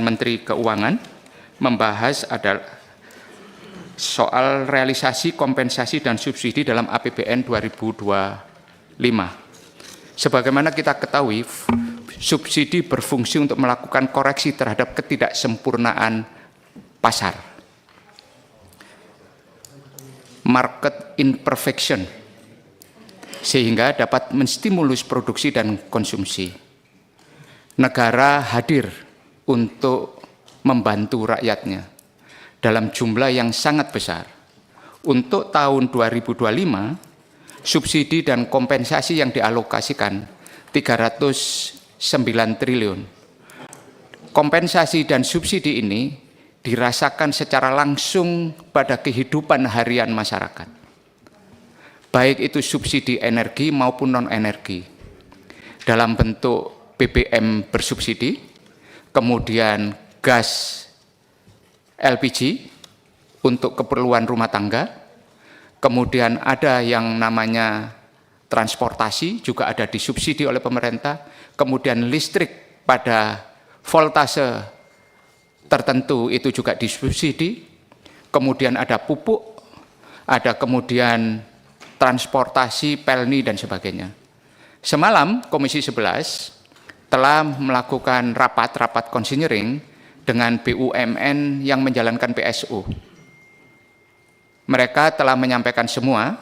Menteri Keuangan membahas adalah soal realisasi kompensasi dan subsidi dalam APBN 2025. Sebagaimana kita ketahui, subsidi berfungsi untuk melakukan koreksi terhadap ketidaksempurnaan pasar, market imperfection, sehingga dapat menstimulus produksi dan konsumsi. Negara hadir untuk membantu rakyatnya dalam jumlah yang sangat besar. Untuk tahun 2025, subsidi dan kompensasi yang dialokasikan 309 triliun. Kompensasi dan subsidi ini dirasakan secara langsung pada kehidupan harian masyarakat, baik itu subsidi energi maupun non-energi, dalam bentuk BBM bersubsidi, kemudian gas LPG untuk keperluan rumah tangga, kemudian ada yang namanya transportasi juga ada disubsidi oleh pemerintah, kemudian listrik pada voltase tertentu itu juga disubsidi, kemudian ada pupuk, ada kemudian transportasi, pelni, dan sebagainya. Semalam Komisi 11 telah melakukan rapat konsinyering dengan BUMN yang menjalankan PSU. Mereka telah menyampaikan semua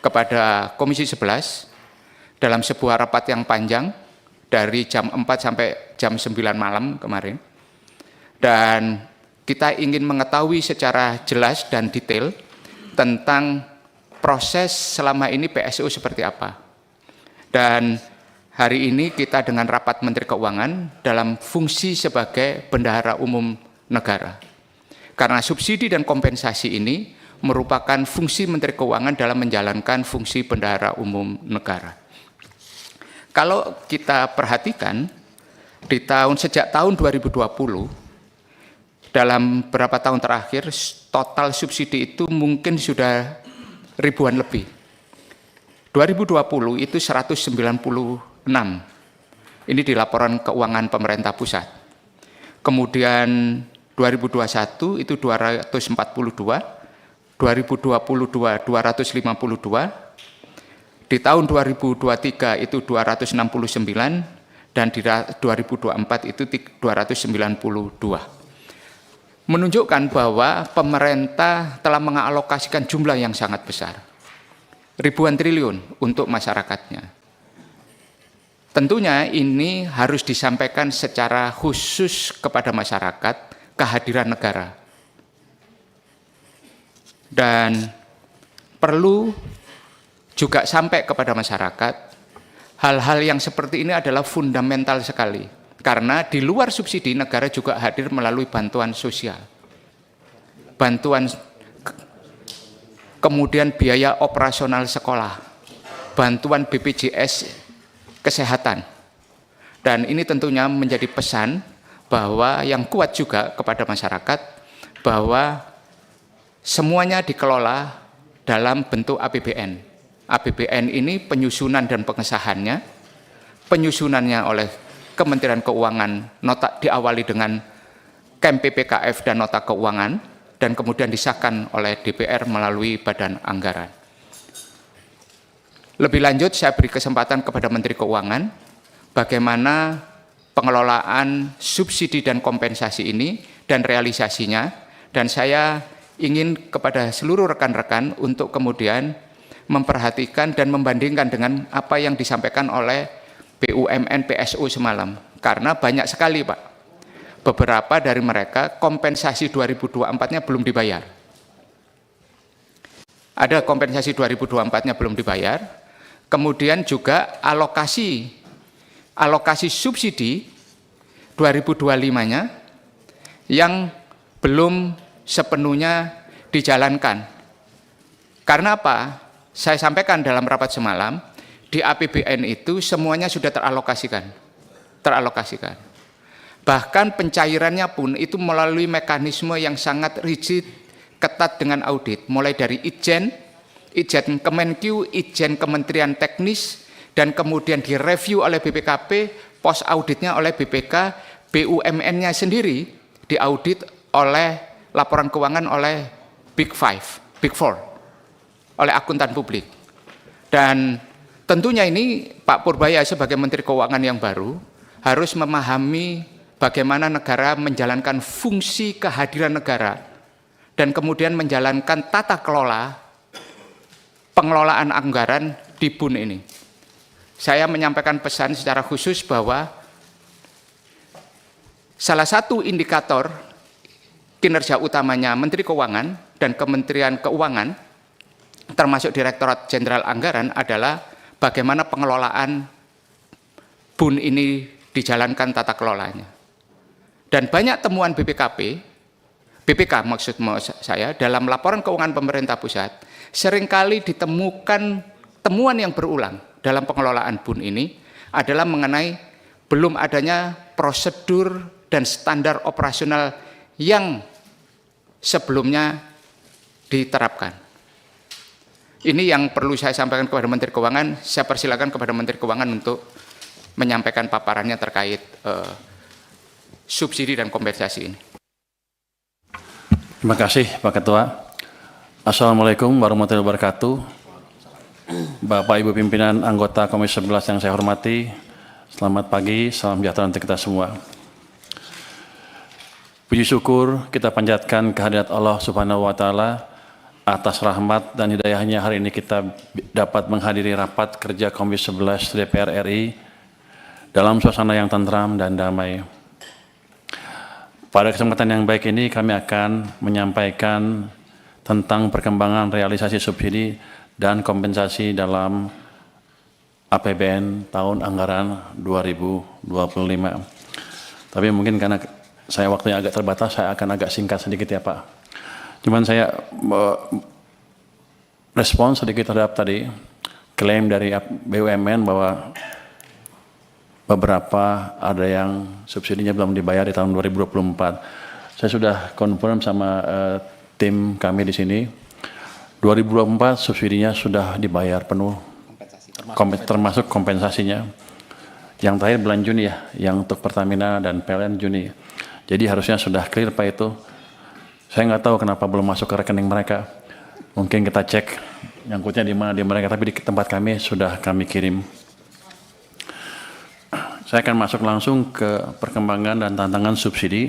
kepada Komisi 11 dalam sebuah rapat yang panjang dari jam 4 sampai jam 9 malam kemarin. Dan kita ingin mengetahui secara jelas dan detail tentang proses selama ini PSU seperti apa. Dan hari ini kita dengan rapat Menteri Keuangan dalam fungsi sebagai bendahara umum negara. Karena subsidi dan kompensasi ini merupakan fungsi Menteri Keuangan dalam menjalankan fungsi bendahara umum negara. Kalau kita perhatikan di sejak tahun 2020, dalam beberapa tahun terakhir total subsidi itu mungkin sudah ribuan lebih. 2020 itu 196. Ini di laporan keuangan pemerintah pusat. Kemudian 2021 itu 242, 2022 252, di tahun 2023 itu 269, dan di 2024 itu 292. Menunjukkan bahwa pemerintah telah mengalokasikan jumlah yang sangat besar, ribuan triliun untuk masyarakatnya. Tentunya ini harus disampaikan secara khusus kepada masyarakat, kehadiran negara. Dan perlu juga sampai kepada masyarakat, hal-hal yang seperti ini adalah fundamental sekali. Karena di luar subsidi, negara juga hadir melalui bantuan sosial. Bantuan, kemudian biaya operasional sekolah, bantuan BPJS kesehatan. Dan ini tentunya menjadi pesan bahwa yang kuat juga kepada masyarakat, bahwa semuanya dikelola dalam bentuk APBN. APBN ini penyusunan dan pengesahannya, penyusunannya oleh Kementerian Keuangan, nota diawali dengan KEM PPKF dan nota keuangan, dan kemudian disahkan oleh DPR melalui Badan Anggaran. Lebih lanjut, saya beri kesempatan kepada Menteri Keuangan bagaimana pengelolaan subsidi dan kompensasi ini dan realisasinya, dan saya ingin kepada seluruh rekan-rekan untuk kemudian memperhatikan dan membandingkan dengan apa yang disampaikan oleh BUMN PSU semalam, karena banyak sekali Pak, beberapa dari mereka kompensasi 2024-nya belum dibayar. Ada kompensasi 2024-nya belum dibayar, kemudian juga alokasi subsidi 2025-nya yang belum sepenuhnya dijalankan. Karena apa? Saya sampaikan dalam rapat semalam, di APBN itu semuanya sudah teralokasikan. Bahkan pencairannya pun itu melalui mekanisme yang sangat rigid, ketat dengan audit, mulai dari Itjen Kemenkyu, Itjen Kementerian Teknis, dan kemudian direview oleh BPKP, pos auditnya oleh BPK, BUMN-nya sendiri diaudit oleh laporan keuangan oleh Big Four, oleh akuntan publik. Dan tentunya ini Pak Purbaya sebagai Menteri Keuangan yang baru harus memahami bagaimana negara menjalankan fungsi kehadiran negara dan kemudian menjalankan tata kelola pengelolaan anggaran di BUN ini. Saya menyampaikan pesan secara khusus bahwa salah satu indikator kinerja utamanya Menteri Keuangan dan Kementerian Keuangan, termasuk Direktorat Jenderal Anggaran, adalah bagaimana pengelolaan BUN ini dijalankan tata kelolanya. Dan banyak temuan BPK maksud saya, dalam laporan keuangan pemerintah pusat, seringkali ditemukan temuan yang berulang dalam pengelolaan BUN ini adalah mengenai belum adanya prosedur dan standar operasional yang sebelumnya diterapkan. Ini yang perlu saya sampaikan kepada Menteri Keuangan. Saya persilakan kepada Menteri Keuangan untuk menyampaikan paparannya terkait subsidi dan kompensasi ini. Terima kasih Pak Ketua. Assalamualaikum warahmatullahi wabarakatuh. Bapak Ibu pimpinan anggota Komisi 11 yang saya hormati, selamat pagi, salam sejahtera untuk kita semua. Puji syukur kita panjatkan kehadirat Allah Subhanahu wa Ta'ala atas rahmat dan hidayahnya hari ini kita dapat menghadiri rapat kerja Komisi 11 DPR RI dalam suasana yang tentram dan damai. Pada kesempatan yang baik ini kami akan menyampaikan tentang perkembangan realisasi subsidi dan kompensasi dalam APBN tahun anggaran 2025. Tapi mungkin karena saya waktunya agak terbatas, saya akan agak singkat sedikit ya Pak. Cuman saya respon sedikit terhadap tadi klaim dari BUMN bahwa beberapa ada yang subsidinya belum dibayar di tahun 2024. Saya sudah confirm sama tim kami di sini, 2024 subsidinya sudah dibayar penuh, termasuk kompensasinya. Yang terakhir bulan Juni ya, yang untuk Pertamina dan PLN Juni. Jadi harusnya sudah clear Pak itu. Saya nggak tahu kenapa belum masuk ke rekening mereka. Mungkin kita cek nyangkutnya di mana di mereka, tapi di tempat kami sudah kami kirim. Saya akan masuk langsung ke perkembangan dan tantangan subsidi.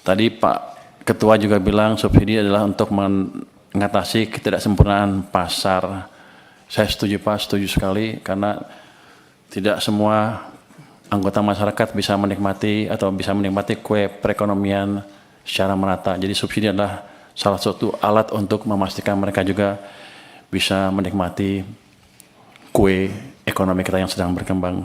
Tadi Pak Ketua juga bilang subsidi adalah untuk mengatasi ketidaksempurnaan pasar. Saya setuju Pak, setuju sekali, karena tidak semua anggota masyarakat bisa menikmati atau bisa menikmati kue perekonomian secara merata. Jadi subsidi adalah salah satu alat untuk memastikan mereka juga bisa menikmati kue ekonomi kita yang sedang berkembang.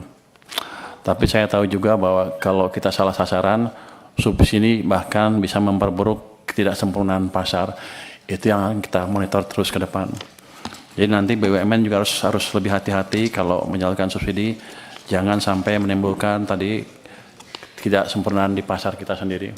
Tapi saya tahu juga bahwa kalau kita salah sasaran, subsidi bahkan bisa memperburuk ketidaksempurnaan pasar. Itu yang kita monitor terus ke depan. Jadi nanti BUMN juga harus lebih hati-hati kalau menjalankan subsidi. Jangan sampai menimbulkan tadi tidak sempurnaan di pasar kita sendiri.